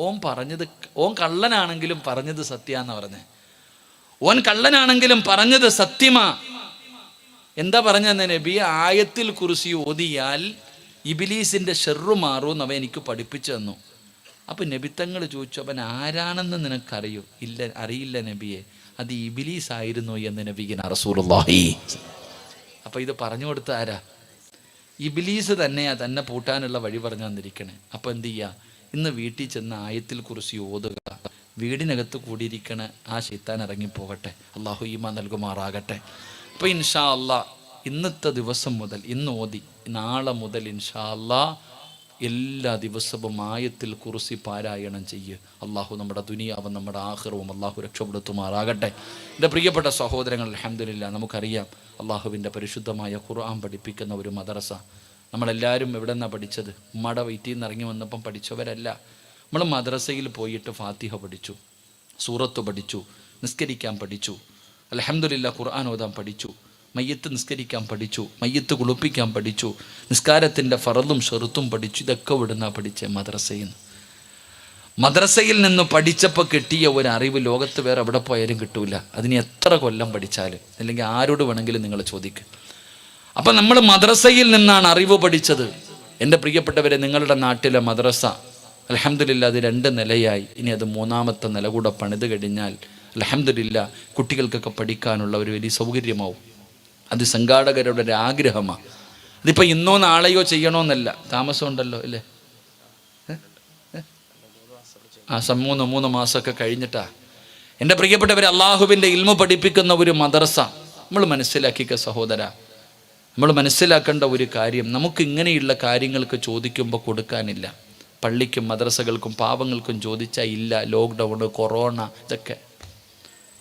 ഓൻ പറഞ്ഞത്, ഓൻ കള്ളനാണെങ്കിലും പറഞ്ഞത് സത്യമാണെന്ന് പറഞ്ഞേ. ഓൻ കള്ളനാണെങ്കിലും പറഞ്ഞത് സത്യമാ. എന്താ പറഞ്ഞെന്ന് നബി? ആയത്തിൽ കുർസി ഓതിയാൽ ഇബ്ലീസിൻ്റെ ഷർറ് മാറുമെന്ന് അവൻ എനിക്ക് പഠിപ്പിച്ചു തന്നു. അപ്പം നബിത്തങ്ങൾ ചോദിച്ചു, അവൻ ആരാണെന്ന് നിനക്കറിയോ? ഇല്ല, അറിയില്ല നബിയെ, അത് ഇബ്ലീസ് ആയിരുന്നു എന്ന് നബിയിന റസൂലുള്ളാഹി. അപ്പം ഇത് പറഞ്ഞു കൊടുത്ത ആരാ? ഇബ്ലീസ് തന്നെയാ തന്നെ പൂട്ടാനുള്ള വഴി പറഞ്ഞു തന്നിരിക്കണേ. അപ്പം എന്ത് ചെയ്യുക? ഇന്ന് വീട്ടിൽ ചെന്ന് ആയത്തിൽ കുറിച്ച് ഓതുക, വീടിനകത്ത് കൂടിയിരിക്കണ ആ ശൈത്താൻ ഇറങ്ങിപ്പോകട്ടെ. അള്ളാഹു ഈമാൻ നൽകുമാറാകട്ടെ. അപ്പോൾ ഇൻഷാ അല്ലാഹ് ഇന്നത്തെ ദിവസം മുതൽ, ഇന്ന് ഓതി നാളെ മുതൽ ഇൻഷാ അല്ലാഹ് എല്ലാ ദിവസവും ആയത്തിൽ കുറിച്ച് പാരായണം ചെയ്യുക. അള്ളാഹു നമ്മുടെ ദുനിയാവും നമ്മുടെ ആഖിറവും അള്ളാഹു രക്ഷപ്പെടുത്തുമാറാകട്ടെ. എൻ്റെ പ്രിയപ്പെട്ട സഹോദരങ്ങൾ, അൽഹംദുലില്ലാ, നമുക്കറിയാം അള്ളാഹുവിൻ്റെ പരിശുദ്ധമായ ഖുർആൻ പഠിപ്പിക്കുന്ന ഒരു മദ്രസ. നമ്മളെല്ലാവരും എവിടെ നിന്നാണ് പഠിച്ചത്? ഉമ്മയുടെ വയറ്റിൽ നിന്ന് ഇറങ്ങി വന്നപ്പം പഠിച്ചവരല്ല. നമ്മൾ മദ്രസയിൽ പോയിട്ട് ഫാത്തിഹ പഠിച്ചു, സൂറത്ത് പഠിച്ചു, നിസ്കരിക്കാൻ പഠിച്ചു, അൽഹംദുലില്ലാ ഖുർആൻ ഓതാൻ പഠിച്ചു, മയ്യത്ത് നിസ്കരിക്കാൻ പഠിച്ചു, മയ്യത്ത് കുളിപ്പിക്കാൻ പഠിച്ചു, നിസ്കാരത്തിൻ്റെ ഫറളും ഷറുത്തും പഠിച്ചു. ഇതൊക്കെ ഇവിടുന്ന പഠിച്ചേ? മദ്രസയിൽ നിന്ന്. മദ്രസയിൽ നിന്ന് പഠിച്ചപ്പോൾ കിട്ടിയ ഒരു അറിവ് ലോകത്ത് വേറെ എവിടെ പോയാലും കിട്ടൂല. അതിന് എത്ര കൊല്ലം പഠിച്ചാലും, അല്ലെങ്കിൽ ആരോട് വേണമെങ്കിലും നിങ്ങൾ ചോദിക്കുക. അപ്പം നമ്മൾ മദ്രസയിൽ നിന്നാണ് അറിവ് പഠിച്ചത്. എൻ്റെ പ്രിയപ്പെട്ടവരെ, നിങ്ങളുടെ നാട്ടിലെ മദ്രസ അൽഹംദുലില്ലാ അത് 2 നിലയായി. ഇനി അത് 3ാമത്തെ നില കൂടെ പണിത് കഴിഞ്ഞാൽ അൽഹംദുലില്ലാ കുട്ടികൾക്കൊക്കെ പഠിക്കാനുള്ള ഒരു വലിയ സൗകര്യമാവും. അത് സംഘാടകരുടെ ഒരു ആഗ്രഹമാണ്. അതിപ്പോൾ ഇന്നോ നാളെയോ ചെയ്യണമെന്നല്ല, താമസമുണ്ടല്ലോ അല്ലേ? 3 മാസമൊക്കെ കഴിഞ്ഞിട്ടാ. എൻ്റെ പ്രിയപ്പെട്ടവരെ, അള്ളാഹുവിൻ്റെ ഇൽമു പഠിപ്പിക്കുന്ന ഒരു മദ്രസ നമ്മൾ മനസ്സിലാക്കിയ സഹോദര, നമ്മൾ മനസ്സിലാക്കേണ്ട ഒരു കാര്യം, നമുക്ക് ഇങ്ങനെയുള്ള കാര്യങ്ങൾക്ക് ചോദിക്കുമ്പോൾ കൊടുക്കാനില്ല. പള്ളിക്കും മദ്രസകൾക്കും പാവങ്ങൾക്കും ചോദിച്ചാൽ ഇല്ല, ലോക്ക്ഡൗണ്, കൊറോണ, ഇതൊക്കെ.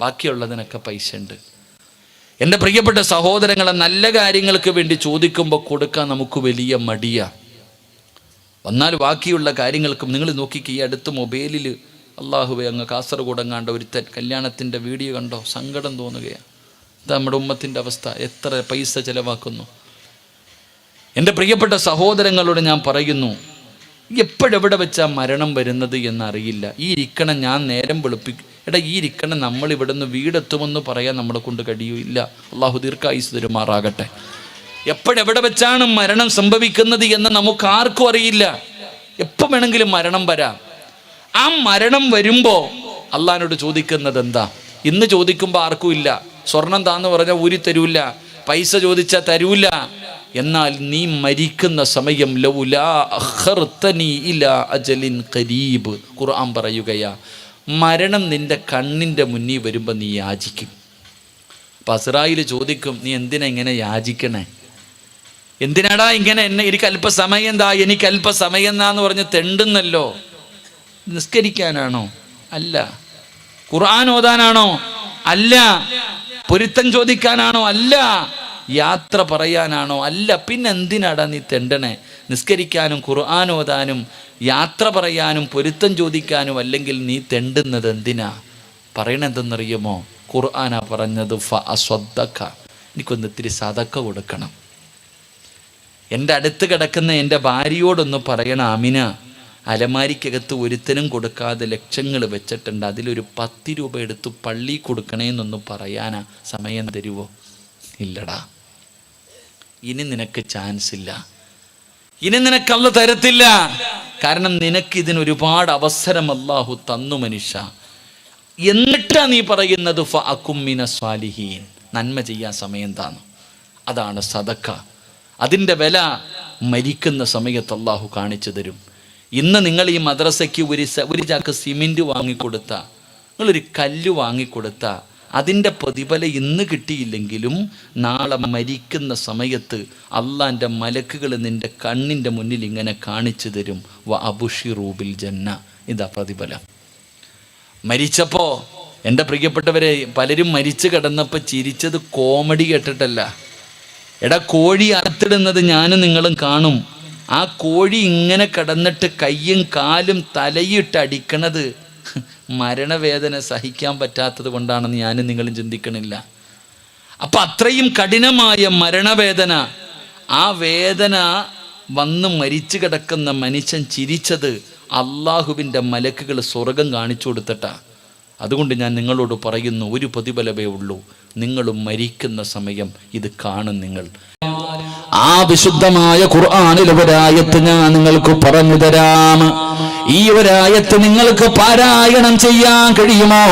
ബാക്കിയുള്ളതിനൊക്കെ പൈസ ഉണ്ട്. എൻ്റെ പ്രിയപ്പെട്ട സഹോദരങ്ങളെ, നല്ല കാര്യങ്ങൾക്ക് വേണ്ടി ചോദിക്കുമ്പോൾ കൊടുക്കാൻ നമുക്ക് വലിയ മടിയാണ്. വന്നാൽ ബാക്കിയുള്ള കാര്യങ്ങൾക്കും നിങ്ങൾ നോക്കിക്കുക. ഈ അടുത്ത് മൊബൈലിൽ അള്ളാഹുവേ അങ്ങ് കാസർഗോഡങ്ങാണ്ട ഒരുത്തൻ കല്യാണത്തിൻ്റെ വീഡിയോ കണ്ടോ? സങ്കടം തോന്നുകയാണ്. ഇത് നമ്മുടെ ഉമ്മത്തിൻ്റെ അവസ്ഥ. എത്ര പൈസ ചിലവാക്കുന്നു. എൻ്റെ പ്രിയപ്പെട്ട സഹോദരങ്ങളോട് ഞാൻ പറയുന്നു, എപ്പോഴെവിടെ വെച്ചാൽ മരണം വരുന്നത് എന്നറിയില്ല. ഈ ഇരിക്കണം ഞാൻ നേരം വെളുപ്പിക്കും. എടാ, ഈ ഇരിക്കണം നമ്മളിവിടുന്ന് വീടെത്തുമെന്ന് പറയാൻ നമ്മളെ കൊണ്ട് കഴിയില്ല. അള്ളാഹു ദീർഘായുസ്സ് തരുമാറാകട്ടെ. എപ്പോഴെവിടെ വെച്ചാണ് മരണം സംഭവിക്കുന്നത് എന്ന് നമുക്ക് ആർക്കും അറിയില്ല. എപ്പോൾ വേണമെങ്കിലും മരണം വരാം. ആ മരണം വരുമ്പോൾ അള്ളാഹിനോട് ചോദിക്കുന്നത് എന്താ? ഇന്ന് ചോദിക്കുമ്പോൾ ആർക്കും ഇല്ല. സ്വർണം താന്ന് പറഞ്ഞാൽ ഊരി തരൂല, പൈസ ചോദിച്ചാൽ തരൂല. എന്നാൽ നീ മരിക്കുന്ന സമയം ലൗലാ അഖർതനി ഇലാ അജലിൻ ഖരീബ്, ഖുർആൻ പറയുകയാ, മരണം നിന്റെ കണ്ണിൻ്റെ മുന്നിൽ വരുമ്പോൾ നീ യാചിക്കും. അപ്പം അസ്രായിൽ ചോദിക്കും, നീ എന്തിനാ ഇങ്ങനെ യാചിക്കണേ? എന്തിനാടാ ഇങ്ങനെ എനിക്ക് അല്പസമയം എന്താ, എനിക്ക് അല്പസമയം എന്നാന്ന് പറഞ്ഞ് തെണ്ടുന്നല്ലോ. നിസ്കരിക്കാനാണോ? അല്ല. ഖുർആൻ ഓതാനാണോ? അല്ല. പൊരുത്തം ചോദിക്കാനാണോ? അല്ല. യാത്ര പറയാനാണോ? അല്ല. പിന്നെ എന്തിനാടാ നീ തെണ്ടണേ? നിസ്കരിക്കാനും ഖുർആൻ ഓതാനും യാത്ര പറയാനും പൊരുത്തം ചോദിക്കാനും അല്ലെങ്കിൽ നീ തെണ്ടുന്നത് എന്തിനാ? പറയണെന്തെന്നറിയുമോ? ഖുർആനാ പറഞ്ഞത് ഫഅസ്വദ്ദക, എനിക്കൊന്ന് ഇത്തിരി സദക്ക കൊടുക്കണം. എൻ്റെ അടുത്ത് കിടക്കുന്ന എൻ്റെ ഭാര്യയോടൊന്ന് പറയണം, ആമിന, അലമാരിക്കകത്ത് ഒരുത്തനും കൊടുക്കാതെ ലക്ഷങ്ങൾ വെച്ചിട്ടുണ്ട്, അതിലൊരു 10 രൂപ എടുത്ത് പള്ളി കൊടുക്കണേന്നൊന്ന് പറയാനാ സമയം തരുവോ? ഇല്ലടാ, ഇനി നിനക്ക് ചാൻസ് ഇല്ല, ഇനി നിനക്ക് അല്ലാഹു തരത്തില്ല. കാരണം നിനക്ക് ഇതിനൊരുപാട് അവസരം അല്ലാഹു തന്നു മനുഷ്യ. എന്നിട്ടാ നീ പറയുന്നത് ഫഅകും മിനസ് സ്വാലിഹീൻ, നന്മ ചെയ്യാൻ സമയം താന്നു. അതാണ് സദക്ക. അതിൻ്റെ വില മരിക്കുന്ന സമയത്ത് അല്ലാഹു കാണിച്ചു തരും. ഇന്ന് നിങ്ങൾ ഈ മദ്രസയ്ക്ക് ഒരു ചാക്ക് സിമെൻറ്റ് വാങ്ങിക്കൊടുത്ത, നിങ്ങളൊരു കല്ല് വാങ്ങിക്കൊടുത്ത, അതിൻ്റെ പ്രതിഫലം ഇന്ന് കിട്ടിയില്ലെങ്കിലും നാളെ മരിക്കുന്ന സമയത്ത് അള്ളാൻ്റെ മലക്കുകൾ നിൻ്റെ കണ്ണിൻ്റെ മുന്നിൽ ഇങ്ങനെ കാണിച്ചു തരും. വ അബുഷിറൂ ബിൽ ജന്ന, ഇതാ പ്രതിഫലം. മരിച്ചപ്പോൾ എൻ്റെ പ്രിയപ്പെട്ടവരെ പലരും മരിച്ചു കിടന്നപ്പോൾ ചിരിച്ചത് കോമഡി കേട്ടിട്ടല്ല. എടാ, കോഴി അറുത്തിടുന്നത് ഞാനും നിങ്ങളും കാണും. ആ കോഴി ഇങ്ങനെ കിടന്നിട്ട് കയ്യും കാലും തലയിട്ട് അടിക്കണത് മരണവേദന സഹിക്കാൻ പറ്റാത്തത് കൊണ്ടാണെന്ന് ഞാനും നിങ്ങളും ചിന്തിക്കണില്ല. അപ്പം അത്രയും കഠിനമായ മരണവേദന, ആ വേദന വന്ന് മരിച്ചു കിടക്കുന്ന മനുഷ്യൻ ചിരിച്ചത് അള്ളാഹുവിൻ്റെ മലക്കുകൾ സ്വർഗം കാണിച്ചു കൊടുത്തിട്ടാ. അതുകൊണ്ട് ഞാൻ നിങ്ങളോട് പറയുന്നു, ഒരു പ്രതിഫലമേ ഉള്ളൂ, നിങ്ങളും മരിക്കുന്ന സമയം ഇത് കാണും നിങ്ങൾ. ആ വിശുദ്ധമായ ഖുർആനിലെ ഒരായത്ത് ഞാൻ നിങ്ങൾക്ക് പറഞ്ഞു തരാം. ഈ ഒരായത്ത് നിങ്ങൾക്ക് പാരായണം ചെയ്യാൻ കഴിയുമോ?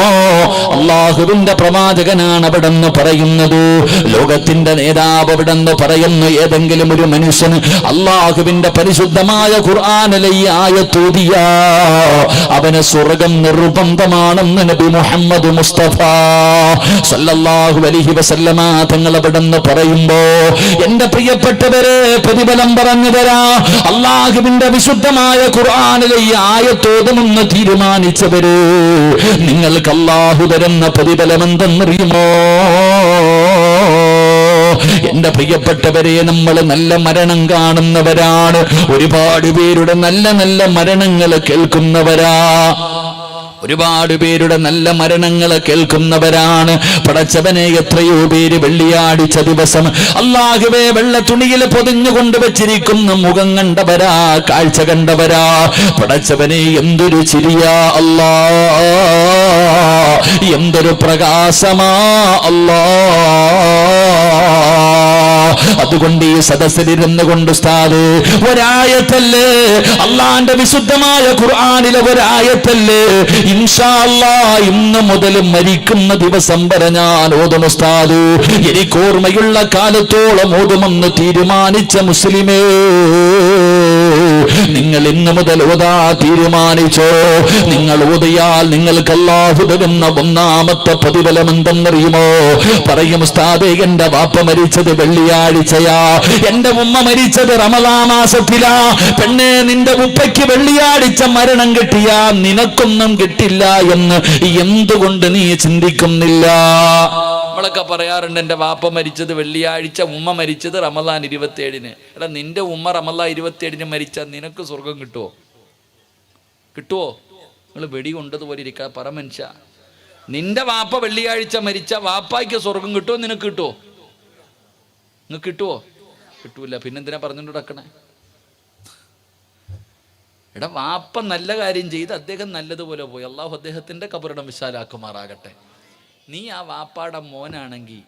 അള്ളാഹുവിന്റെ പ്രവാചകനാണ് അവിടെ നിന്ന് പറയുന്നത്. ലോകത്തിന്റെ നേതാവ് അവിടെ നിന്ന് പറയുന്നു, ഏതെങ്കിലും ഒരു മനുഷ്യന് അള്ളാഹുവിന്റെ പരിശുദ്ധമായ ഖുർആനിലെ ഈ ആയത്ത് ഓതിയാ അവന് സ്വർഗം നിർബന്ധമാണെന്ന് നബി മുഹമ്മദ് മുസ്തഫ സല്ലല്ലാഹു അലൈഹി വസല്ലമ തങ്ങൾ അവിടെ നിന്ന് പറയുമ്പോ, എന്റെ പ്രിയപ്പെട്ടവരെ, പ്രതിഫലം പറഞ്ഞു തരാ. അള്ളാഹുവിന്റെ വിശുദ്ധമായ ഖുർആനിലെ ഈ ആയത്തോതുമെന്ന് തീരുമാനിച്ചവര്, നിങ്ങൾക്ക് അല്ലാഹു തരുന്ന പ്രതിഫലം എന്തെന്നറിയുമോ? എന്റെ പ്രിയപ്പെട്ടവരെ, നമ്മൾ നല്ല മരണം കാണുന്നവരാണ്. ഒരുപാട് പേരുടെ നല്ല നല്ല മരണങ്ങൾ കേൾക്കുന്നവരാ. ഒരുപാട് പേരുടെ നല്ല മരണങ്ങൾ കേൾക്കുന്നവരാണ്. പടച്ചവനെ, എത്രയോ പേര് വെള്ളിയാഴ്ച ദിവസം അല്ലാഹുവേ വെള്ള തുണിയിൽ പൊതിഞ്ഞുകൊണ്ട് വെച്ചിരിക്കുന്ന മുഖം കണ്ടവരാ, കാഴ്ച കണ്ടവരാ. പടച്ചവനെ, എന്തൊരു ചിരിയാ അല്ലാ, എന്തൊരു പ്രകാശമാ അല്ലാ. അതുകൊണ്ട് ഈ സദസ്സിലിരുന്നു കൊണ്ട് ഉസ്താദ്, ഒരായത്തല്ലേ, അള്ളാന്റെ വിശുദ്ധമായ ഖുർആനിലെ ഒരായത്തല്ലേ, ഇൻഷാ അല്ലാഹ് ഇന്ന് മുതൽ മരിക്കുന്ന ദിവസം വരെ ഞാൻ ഓതും ഉസ്താദ്. എനിക്ക് ഓർമ്മയുള്ള കാലത്തോളം ഓതുമെന്ന് തീരുമാനിച്ച മുസ്ലിമേ, നിങ്ങൾ ഇന്ന് മുതൽ ഓതാ തീരുമാനിച്ചോ? നിങ്ങൾ ഓതിയാൽ നിങ്ങൾക്ക് അല്ലാഹു തരുന്ന ഒന്നാമത്തെ പ്രതിഫലം എന്തെന്നറിയുമോ? പറയും ഉസ്താദേ, എന്റെ വാപ്പ മരിച്ചത് വെള്ളിയാഴ്ചയാ, എന്റെ ഉമ്മ മരിച്ചത് റമദാൻ മാസത്തിലാ. പെണ്ണെ, നിന്റെ ഉപ്പയ്ക്ക് വെള്ളിയാഴ്ച മരണം കിട്ടിയാ നിനക്കൊന്നും കിട്ടില്ല എന്ന് എന്തുകൊണ്ട് നീ ചിന്തിക്കുന്നില്ല? നമ്മളൊക്കെ പറയാറുണ്ട്, എൻ്റെ വാപ്പ മരിച്ചത് വെള്ളിയാഴ്ച, ഉമ്മ മരിച്ചത് റമദാൻ 27-ന്. എടാ, നിന്റെ ഉമ്മ റമദാൻ 27-ന് മരിച്ചാൽ നിനക്ക് സ്വർഗം കിട്ടുമോ? കിട്ടുമോ? നിങ്ങൾ വെടി കൊണ്ടതുപോലെ ഇരിക്കുക, പറ മനുഷ്യ. നിന്റെ വാപ്പ വെള്ളിയാഴ്ച മരിച്ച വാപ്പായ്ക്ക് സ്വർഗം കിട്ടുമോ? നിനക്ക് കിട്ടുമോ? നിങ്ങൾക്ക് കിട്ടുമോ? കിട്ടൂല. പിന്നെന്തിനാ പറഞ്ഞുകൊണ്ട് നടക്കണേ? എടാ, വാപ്പ നല്ല കാര്യം ചെയ്ത് അദ്ദേഹം നല്ലതുപോലെ പോയി, അള്ളാഹു അദ്ദേഹത്തിൻ്റെ കബറിടം വിശാലാക്കുമാറാകട്ടെ. നീ ആ വാപ്പാടെ മോനാണെങ്കിൽ,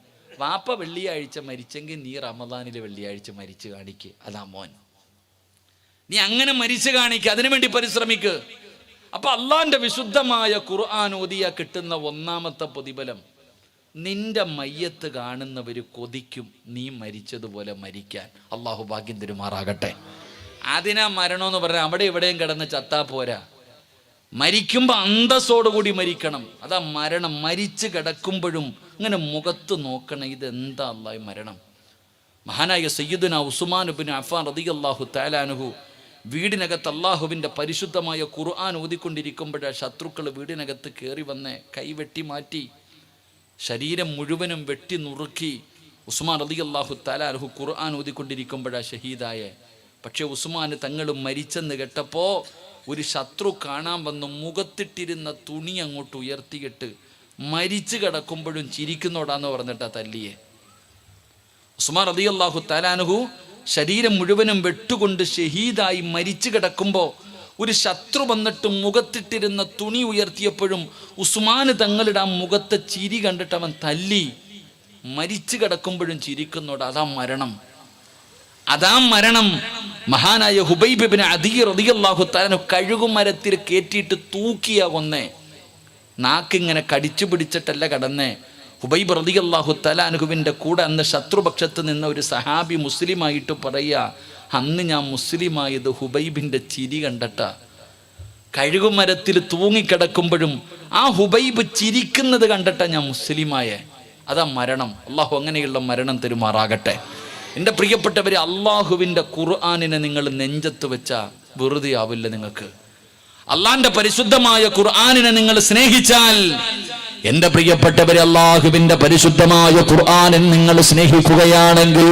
വാപ്പ വെള്ളിയാഴ്ച മരിച്ചെങ്കിൽ നീ റമദാനിലെ വെള്ളിയാഴ്ച മരിച്ചു കാണിക്കുക, അതാ മോൻ. നീ അങ്ങനെ മരിച്ചു കാണിക്കുക, അതിനുവേണ്ടി പരിശ്രമിക്കുക. അപ്പൊ അള്ളാന്റെ വിശുദ്ധമായ ഖുർആൻ ഓതിയ കിട്ടുന്ന ഒന്നാമത്തെ പ്രതിഫലം, നിന്റെ മയ്യത്ത് കാണുന്നവര് കൊതിക്കും നീ മരിച്ചതുപോലെ മരിക്കാൻ. അള്ളാഹു ഭാഗ്യം തരുമാറാകട്ടെ. അതിനാ മരണമെന്ന് പറഞ്ഞാൽ അവിടെ എവിടെയും കിടന്ന് ചത്താ പോരാ, മരിക്കുമ്പോൾ അന്തസ്സോടുകൂടി മരിക്കണം. അതാ മരണം. മരിച്ചു കിടക്കുമ്പോഴും ഇങ്ങനെ മുഖത്ത് നോക്കണം, ഇതെന്താ അല്ലാഹ് മരണം. മഹാനായ സയ്യിദുനാ ഉസ്മാൻ ഇബ്നു അഫ്ഫാൻ റളിയല്ലാഹു തആല അൻഹു വീടിനകത്ത് അള്ളാഹുവിൻ്റെ പരിശുദ്ധമായ ഖുർആൻ ഓതിക്കൊണ്ടിരിക്കുമ്പോഴാണ് ശത്രുക്കൾ വീടിനകത്ത് കയറി വന്ന് കൈവെട്ടി മാറ്റി, ശരീരം മുഴുവനും വെട്ടി നുറുക്കി. ഉസ്മാൻ റളിയല്ലാഹു തആല അൻഹു ഖുർആൻ ഓതിക്കൊണ്ടിരിക്കുമ്പോഴാണ് ഷഹീദായ. പക്ഷെ ഉസ്മാൻ തങ്ങൾ മരിച്ചെന്ന് കേട്ടപ്പോൾ ഒരു ശത്രു കാണാൻ വന്ന് മുഖത്തിട്ടിരുന്ന തുണി അങ്ങോട്ട് ഉയർത്തിയിട്ട് മരിച്ചു കിടക്കുമ്പോഴും ചിരിക്കുന്നോടാന്ന് പറഞ്ഞിട്ടാ തല്ലിയെ. ഉസ്മാൻ റളിയല്ലാഹു തആല അൻഹു ശരീരം മുഴുവനും വെട്ടുകൊണ്ട് ഷഹീദായി മരിച്ചു കിടക്കുമ്പോൾ ഒരു ശത്രു വന്നിട്ട് മുഖത്തിട്ടിരുന്ന തുണി ഉയർത്തിയപ്പോഴും ഉസ്മാന് തങ്ങളുടെ ആ മുഖത്തെ ചിരി കണ്ടിട്ട് അവൻ തല്ലി. മരിച്ചു കിടക്കുമ്പോഴും ചിരിക്കുന്നോട്. അതാ മരണം, അതാ മരണം. മഹാനായ ഹുബൈബ് ഇബ്നു അദീ റളിയല്ലാഹു തആല കഴുകുമരത്തിൽ കയറ്റിയിട്ട് തൂക്കിയാ കൊന്നേ. നാക്കിങ്ങനെ കടിച്ചു പിടിച്ചിട്ടല്ല കടന്നേ. ഹുബൈബ് റളിയല്ലാഹു തആല അൻഹുവിൻ്റെ കൂടെ അന്ന് ശത്രുപക്ഷത്ത് നിന്ന ഒരു സഹാബി മുസ്ലിമായിട്ട് പറയുക, അന്ന് ഞാൻ മുസ്ലിമായത് ഹുബൈബിൻ്റെ ചിരി കണ്ടിട്ടാ. കഴുകുമരത്തിൽ തൂങ്ങിക്കിടക്കുമ്പോഴും ആ ഹുബൈബ് ചിരിക്കുന്നത് കണ്ടിട്ടാ ഞാൻ മുസ്ലിമായ. അതാ മരണം. അള്ളാഹു അങ്ങനെയുള്ള മരണം തരുമാറാകട്ടെ. എൻ്റെ പ്രിയപ്പെട്ടവരെ, അള്ളാഹുവിൻ്റെ ഖുർആനിനെ നിങ്ങൾ നെഞ്ചത്ത് വെച്ചാൽ വെറുതെ ആവില്ല നിങ്ങൾക്ക്. അള്ളാന്റെ പരിശുദ്ധമായ ഖുർആനിനെ നിങ്ങൾ സ്നേഹിച്ചാൽ, എൻ്റെ പ്രിയപ്പെട്ടവരെ, അള്ളാഹുവിൻ്റെ പരിശുദ്ധമായ ഖുർആനിനെ നിങ്ങൾ സ്നേഹിക്കുകയാണെങ്കിൽ